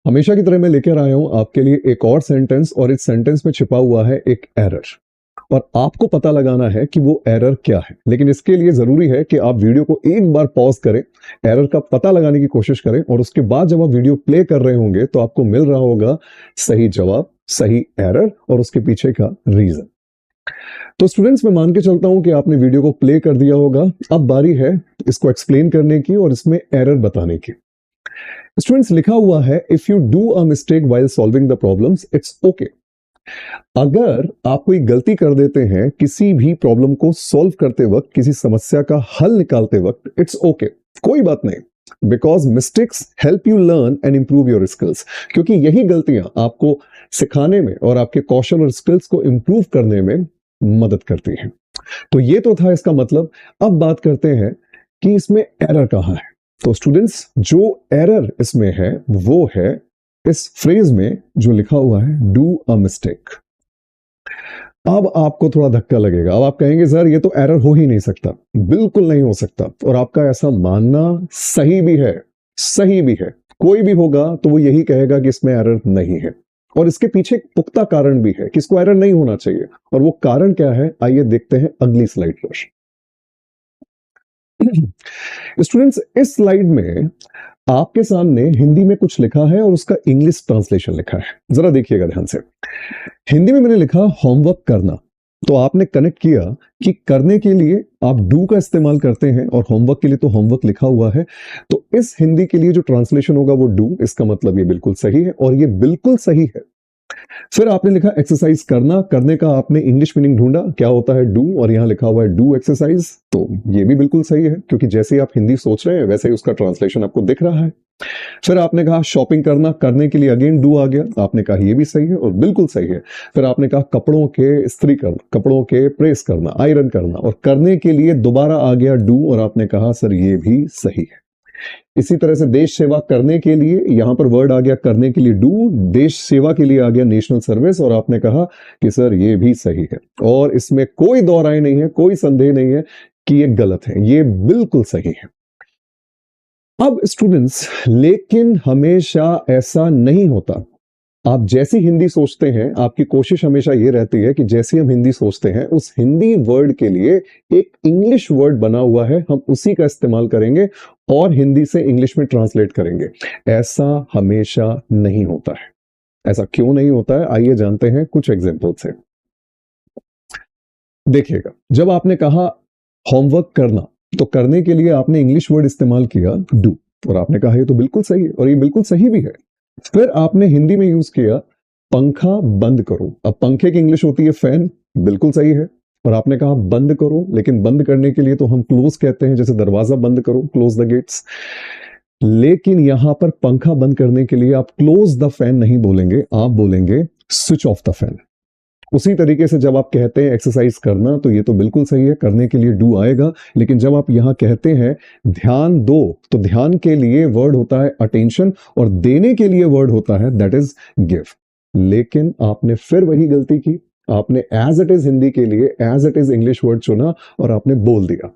हमेशा की तरह मैं लेकर आया हूं आपके लिए एक और सेंटेंस और इस सेंटेंस में छिपा हुआ है एक एरर और आपको पता लगाना है कि वो एरर क्या है। लेकिन इसके लिए जरूरी है कि आप वीडियो को एक बार पॉज करें, एरर का पता लगाने की कोशिश करें और उसके बाद जब आप वीडियो प्ले कर रहे होंगे तो आपको मिल रहा होगा सही जवाब, सही एरर और उसके पीछे का रीजन। तो स्टूडेंट्स, मैं मान के चलता हूं कि आपने वीडियो को प्ले कर दिया होगा। अब बारी है इसको एक्सप्लेन करने की और इसमें एरर बताने की। स्टूडेंट्स, लिखा हुआ है if you do a mistake while solving the problems it's okay. अगर आप कोई गलती कर देते हैं किसी भी प्रॉब्लम को सॉल्व करते वक्त, किसी समस्या का हल निकालते वक्त, इट्स ओके, कोई बात नहीं। Because mistakes help you learn and improve your skills, क्योंकि यही गलतियां आपको सिखाने में और आपके कौशल और स्किल्स को इंप्रूव करने में मदद करती हैं। तो ये तो था इसका मतलब। अब बात करते हैं कि इसमें एरर कहां है। तो स्टूडेंट्स, जो एरर इसमें है वो है इस फ्रेज में जो लिखा हुआ है डू अ मिस्टेक। अब आपको थोड़ा धक्का लगेगा। अब आप कहेंगे सर ये तो एरर हो ही नहीं सकता। बिल्कुल नहीं हो सकता और आपका ऐसा मानना सही भी है, सही भी है। कोई भी होगा तो वो यही कहेगा कि इसमें एरर नहीं है और इसके पीछे एक पुख्ता कारण भी है कि इसको एरर नहीं होना चाहिए। और वो कारण क्या है, आइए देखते हैं अगली स्लाइड पर। स्टूडेंट्स, इस स्लाइड में आपके सामने हिंदी में कुछ लिखा है और उसका इंग्लिश ट्रांसलेशन लिखा है। जरा देखिएगा ध्यान से। हिंदी में मैंने लिखा होमवर्क करना, तो आपने कनेक्ट किया कि करने के लिए आप डू का इस्तेमाल करते हैं और होमवर्क के लिए तो होमवर्क लिखा हुआ है। तो इस हिंदी के लिए जो ट्रांसलेशन होगा वो डू। इसका मतलब ये बिल्कुल सही है और ये बिल्कुल सही है। फिर आपने लिखा एक्सरसाइज करना, करने का आपने इंग्लिश मीनिंग ढूंढा, क्या होता है डू, और यहां लिखा हुआ है डू एक्सरसाइज, तो ये भी बिल्कुल सही है क्योंकि जैसे आप हिंदी सोच रहे हैं वैसे ही उसका ट्रांसलेशन आपको दिख रहा है। फिर आपने कहा शॉपिंग करना, करने के लिए अगेन डू आ गया, आपने कहा ये भी सही है और बिल्कुल सही है। फिर आपने कहा कपड़ों के इस्त्री करना, कपड़ों के प्रेस करना, आयरन करना, और करने के लिए दोबारा आ गया डू और आपने कहा सर ये भी सही है। इसी तरह से देश सेवा करने के लिए यहां पर वर्ड आ गया करने के लिए डू, देश सेवा के लिए आ गया नेशनल सर्विस और आपने कहा कि सर ये भी सही है और इसमें कोई दो राय नहीं है, कोई संदेह नहीं है कि ये गलत है, ये बिल्कुल सही है। अब स्टूडेंट्स, लेकिन हमेशा ऐसा नहीं होता। आप जैसी हिंदी सोचते हैं, आपकी कोशिश हमेशा ये रहती है कि जैसी हम हिंदी सोचते हैं उस हिंदी वर्ड के लिए एक इंग्लिश वर्ड बना हुआ है, हम उसी का इस्तेमाल करेंगे और हिंदी से इंग्लिश में ट्रांसलेट करेंगे। ऐसा हमेशा नहीं होता है। ऐसा क्यों नहीं होता है, आइए जानते हैं कुछ एग्जांपल से। देखिएगा, जब आपने कहा होमवर्क करना, तो करने के लिए आपने इंग्लिश वर्ड इस्तेमाल किया डू और आपने कहा ये तो बिल्कुल सही है और ये बिल्कुल सही भी है। फिर आपने हिंदी में यूज किया पंखा बंद करो। अब पंखे की इंग्लिश होती है फैन, बिल्कुल सही है। और आपने कहा बंद करो, लेकिन बंद करने के लिए तो हम क्लोज कहते हैं, जैसे दरवाजा बंद करो, क्लोज द गेट्स। लेकिन यहां पर पंखा बंद करने के लिए आप क्लोज द फैन नहीं बोलेंगे, आप बोलेंगे स्विच ऑफ द फैन। उसी तरीके से जब आप कहते हैं एक्सरसाइज करना, तो ये तो बिल्कुल सही है, करने के लिए डू आएगा। लेकिन जब आप यहां कहते हैं ध्यान दो, तो ध्यान के लिए वर्ड होता है अटेंशन और देने के लिए वर्ड होता है दैट इज गिव। लेकिन आपने फिर वही गलती की, आपने एज इट इज हिंदी के लिए as it is English word चुना और आपने बोल दिया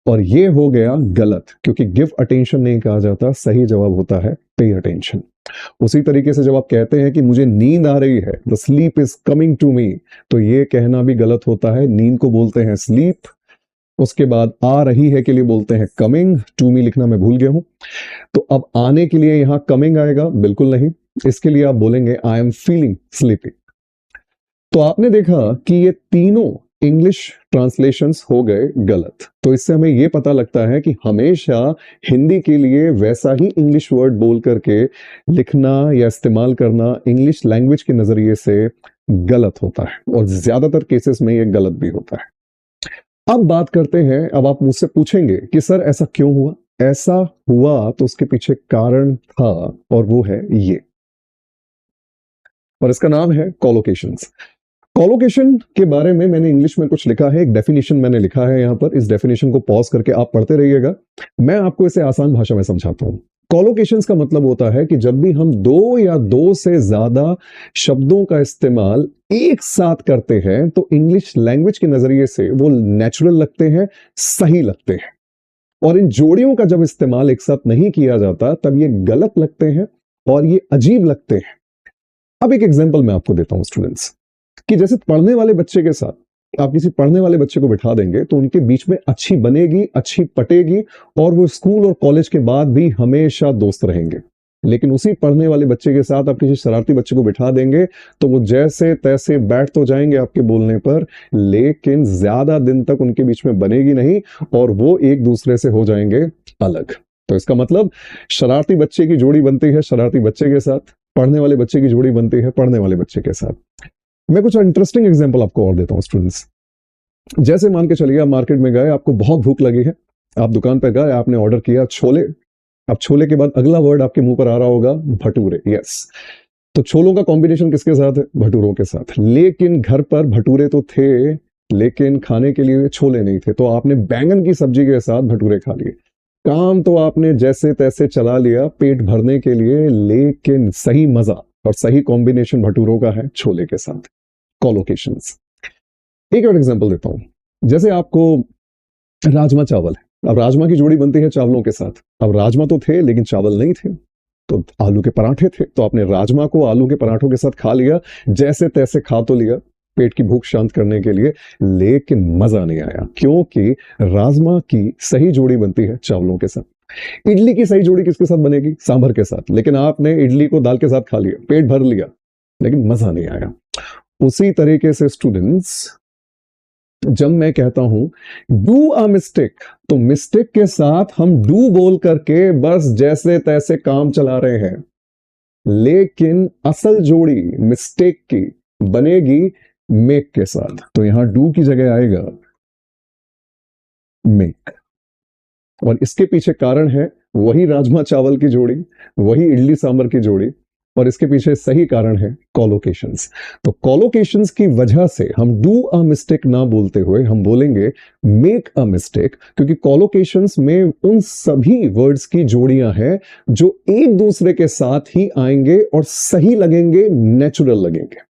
और ये हो गया गलत, क्योंकि गिव अटेंशन नहीं कहा जाता, सही जवाब होता है पे अटेंशन। उसी तरीके से जब आप कहते हैं कि मुझे नींद आ रही है, the sleep is coming to me, तो ये कहना भी गलत होता है। नींद को बोलते हैं स्लीप, उसके बाद आ रही है के लिए बोलते हैं कमिंग, टू मी लिखना मैं भूल गया हूं। तो अब आने के लिए यहां कमिंग आएगा, बिल्कुल नहीं। इसके लिए आप बोलेंगे आई एम फीलिंग स्लीपी। तो आपने देखा कि ये तीनों इंग्लिश ट्रांसलेशंस हो गए गलत। तो इससे हमें यह पता लगता है कि हमेशा हिंदी के लिए वैसा ही इंग्लिश वर्ड बोल करके लिखना या इस्तेमाल करना इंग्लिश लैंग्वेज के नजरिए से गलत होता है और ज्यादातर केसेस में यह गलत भी होता है। अब बात करते हैं, अब आप मुझसे पूछेंगे कि सर ऐसा क्यों हुआ। ऐसा हुआ तो उसके पीछे कारण था और वो है ये, और इसका नाम है कोलोकेशंस। कोलोकेशन के बारे में मैंने इंग्लिश में कुछ लिखा है, एक डेफिनेशन मैंने लिखा है यहां पर। इस डेफिनेशन को पॉज करके आप पढ़ते रहिएगा, मैं आपको इसे आसान भाषा में समझाता हूं। कोलोकेशंस का मतलब होता है कि जब भी हम दो या दो से ज्यादा शब्दों का इस्तेमाल एक साथ करते हैं तो इंग्लिश लैंग्वेज के नजरिए से वो नेचुरल लगते हैं, सही लगते हैं। और इन जोड़ियों का जब इस्तेमाल एक साथ नहीं किया जाता तब ये गलत लगते हैं और ये अजीब लगते हैं। अब एक एग्जांपल मैं आपको देता हूं स्टूडेंट्स, कि जैसे पढ़ने वाले बच्चे के साथ आप किसी पढ़ने वाले बच्चे को बिठा देंगे तो उनके बीच में अच्छी बनेगी, अच्छी पटेगी, और वो स्कूल और कॉलेज के बाद भी हमेशा दोस्त रहेंगे। लेकिन उसी पढ़ने वाले बच्चे के साथ आप किसी शरारती बच्चे को बिठा देंगे तो वो जैसे तैसे बैठ तो जाएंगे आपके बोलने पर, लेकिन ज्यादा दिन तक उनके बीच में बनेगी नहीं और वो एक दूसरे से हो जाएंगे अलग। तो इसका मतलब शरारती बच्चे की जोड़ी बनती है शरारती बच्चे के साथ, पढ़ने वाले बच्चे की जोड़ी बनती है पढ़ने वाले बच्चे के साथ। मैं कुछ इंटरेस्टिंग एग्जांपल आपको और देता हूं स्टूडेंट्स। जैसे मान के चलिए आप मार्केट में गए, आपको बहुत भूख लगी है, आप दुकान पर गए, आपने ऑर्डर किया छोले। अब छोले के बाद अगला वर्ड आपके मुंह पर आ रहा होगा भटूरे। यस, तो छोलों का कॉम्बिनेशन किसके साथ है? भटूरों के साथ। लेकिन घर पर भटूरे तो थे, लेकिन खाने के लिए छोले नहीं थे, तो आपने बैंगन की सब्जी के साथ भटूरे खा लिए। काम तो आपने जैसे तैसे चला लिया पेट भरने के लिए, लेकिन सही मजा और सही कॉम्बिनेशन भटूरों का है छोले के साथ। कोलोकेशंस। एक और एग्जांपल देता हूं, जैसे आपको राजमा चावल है, अब राजमा की जोड़ी बनती है चावलों के साथ। अब राजमा तो थे लेकिन चावल नहीं थे, तो आलू के पराठे थे, तो आपने राजमा को आलू के पराठों के साथ खा लिया, जैसे तैसे खा तो लिया पेट की भूख शांत करने के लिए, लेकिन मजा नहीं आया, क्योंकि राजमा की सही जोड़ी बनती है चावलों के साथ। इडली की सही जोड़ी किसके साथ बनेगी? सांभर के साथ। लेकिन आपने इडली को दाल के साथ खा लिया, पेट भर लिया, लेकिन मजा नहीं आया। उसी तरीके से स्टूडेंट्स, जब मैं कहता हूं डू अ मिस्टेक, तो मिस्टेक के साथ हम डू बोल करके बस जैसे तैसे काम चला रहे हैं, लेकिन असल जोड़ी मिस्टेक की बनेगी मेक के साथ। तो यहां डू की जगह आएगा मेक, और इसके पीछे कारण है वही राजमा चावल की जोड़ी, वही इडली सांभर की जोड़ी, और इसके पीछे सही कारण है कोलोकेशंस। तो कोलोकेशंस की वजह से हम डू अ मिस्टेक ना बोलते हुए हम बोलेंगे मेक अ मिस्टेक, क्योंकि कोलोकेशंस में उन सभी वर्ड्स की जोड़ियां हैं जो एक दूसरे के साथ ही आएंगे और सही लगेंगे, नेचुरल लगेंगे।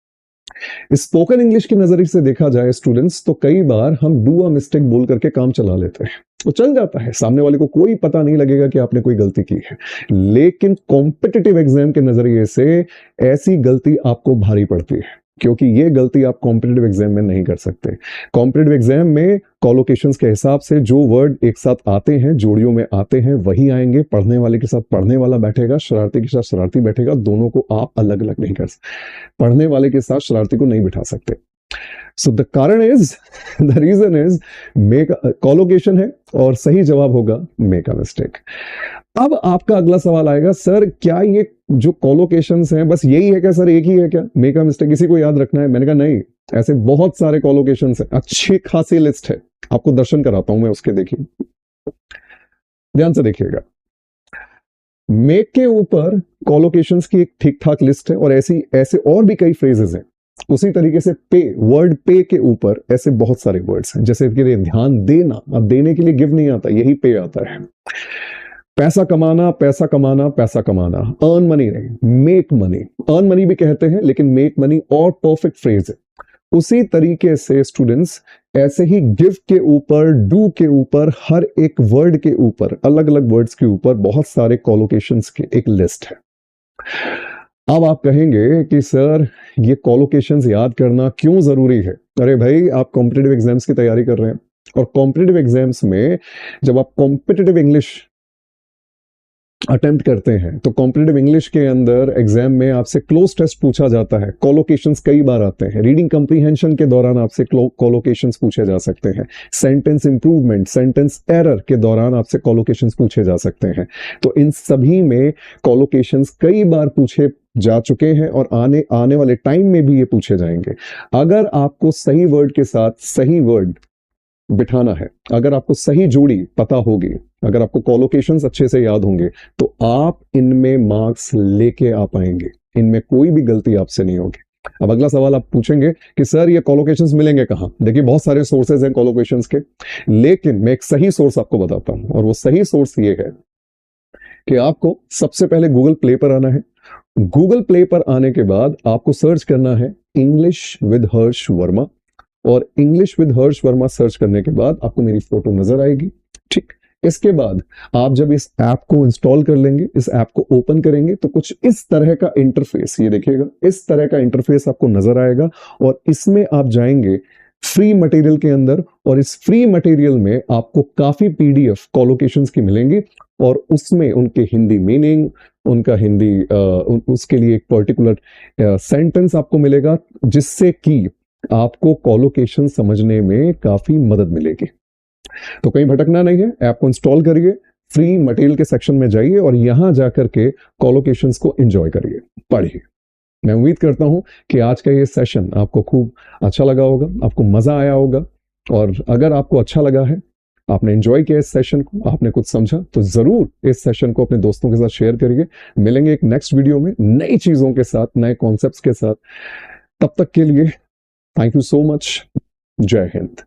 स्पोकन इंग्लिश के नजरिए से देखा जाए स्टूडेंट्स, तो कई बार हम डू अ मिस्टेक बोल करके काम चला लेते हैं, तो चल जाता है, सामने वाले को कोई पता नहीं लगेगा कि आपने कोई गलती की है। लेकिन कॉम्पिटिटिव एग्जाम के नजरिए से ऐसी गलती आपको भारी पड़ती है, क्योंकि ये गलती आप कॉम्पिटिटिव एग्जाम में नहीं कर सकते। कॉम्पिटिटिव एग्जाम में कोलोकेशंस के हिसाब से जो वर्ड एक साथ आते हैं, जोड़ियों में आते हैं, वही आएंगे। पढ़ने वाले के साथ पढ़ने वाला बैठेगा, शरारती के साथ शरारती बैठेगा, दोनों को आप अलग अलग नहीं कर सकते। पढ़ने वाले के साथ शरारती को नहीं बिठा सकते। सो द कारण is, the reason is make, collocation है और सही जवाब होगा मेक अ मिस्टेक। अब आपका अगला सवाल आएगा, सर क्या ये जो कोलोकेशंस हैं बस यही है क्या सर, एक ही है क्या मेक अ मिस्टेक, इसी को याद रखना है? मैंने कहा नहीं, ऐसे बहुत सारे कोलोकेशंस हैं, अच्छी खासी लिस्ट है, आपको दर्शन कराता हूं मैं उसके, देखिए ध्यान से देखिएगा। मेक के ऊपर कोलोकेशंस की एक ठीक ठाक लिस्ट है, और ऐसे और भी कई फ्रेजेस हैं। उसी तरीके से पे, वर्ड पे के ऊपर ऐसे बहुत सारे वर्ड्स हैं, जैसे कि ध्यान देना, अब देने के लिए गिव नहीं आता, यही पे आता है। पैसा कमाना, पैसा कमाना, पैसा कमाना, अर्न मनी नहीं, मेक मनी। अर्न मनी भी कहते हैं, लेकिन मेक मनी और परफेक्ट फ्रेज है। उसी तरीके से स्टूडेंट्स, ऐसे ही गिव के ऊपर, डू के ऊपर, हर एक वर्ड के ऊपर, अलग अलग वर्ड्स के ऊपर बहुत सारे कोलोकेशंस की एक लिस्ट है। अब आप कहेंगे कि सर ये कोलोकेशंस याद करना क्यों जरूरी है? अरे भाई, आप कॉम्पिटिटिव एग्जाम्स की तैयारी कर रहे हैं, और कॉम्पिटिटिव एग्जाम्स में जब आप कॉम्पिटिटिव इंग्लिश अटेम्प्ट करते हैं, तो कॉम्पिटिटिव इंग्लिश के अंदर एग्जाम में आपसे क्लोज टेस्ट पूछा जाता है, कोलोकेशंस कई बार आते हैं। रीडिंग कंप्रीहेंशन के दौरान आपसे कोलोकेशंस पूछे जा सकते हैं। सेंटेंस इंप्रूवमेंट, सेंटेंस एरर के दौरान आपसे कोलोकेशंस पूछे जा सकते हैं। तो इन सभी में कोलोकेशंस कई बार पूछे जा चुके हैं, और आने वाले टाइम में भी ये पूछे जाएंगे। अगर आपको सही वर्ड के साथ सही वर्ड बिठाना है, अगर आपको सही जोड़ी पता होगी, अगर आपको कोलोकेशंस अच्छे से याद होंगे, तो आप इनमें मार्क्स लेके आ पाएंगे, इनमें कोई भी गलती आपसे नहीं होगी। अब अगला सवाल आप पूछेंगे कि सर ये कोलोकेशंस मिलेंगे कहां? देखिए बहुत सारे सोर्सेज हैं कोलोकेशंस के, लेकिन मैं एक सही सोर्स आपको बताता हूं, और वो सही सोर्स ये है कि आपको सबसे पहले गूगल प्ले पर आना है। गूगल प्ले पर आने के बाद आपको सर्च करना है इंग्लिश विद हर्ष वर्मा, और English with Harsh Verma search करने के बाद आपको मेरी फोटो नजर आएगी। ठीक, इसके बाद आप जब इस ऐप को इंस्टॉल कर लेंगे, इस ऐप को ओपन करेंगे तो कुछ इस तरह का इंटरफेस, ये देखिएगा, इस तरह का इंटरफेस आपको नजर आएगा और इसमें आप जाएंगे फ्री मटेरियल के अंदर और इस फ्री मटेरियल में आपको काफी पीडीएफ कोलोकेशंस की मिलेंगी और उसमें उनके हिंदी मीनिंग, उनका हिंदी उसके लिए एक पर्टिकुलर सेंटेंस आपको मिलेगा जिससे कि आपको कोलोकेशन समझने में काफी मदद मिलेगी। तो कहीं भटकना नहीं है, ऐप को इंस्टॉल करिए, फ्री मटेरियल के सेक्शन में जाइए और यहां जाकर के कोलोकेशंस को एंजॉय करिए, पढ़िए। मैं उम्मीद करता हूं कि आज का ये सेशन आपको खूब अच्छा लगा होगा, आपको मजा आया होगा और अगर आपको अच्छा लगा है, आपने एंजॉय किया इस सेशन को, आपने कुछ समझा, तो जरूर इस सेशन को अपने दोस्तों के साथ शेयर करिए। मिलेंगे एक नेक्स्ट वीडियो में नई चीजों के साथ, नए कॉन्सेप्ट्स के साथ। तब तक के लिए थैंक यू सो मच। जय हिंद।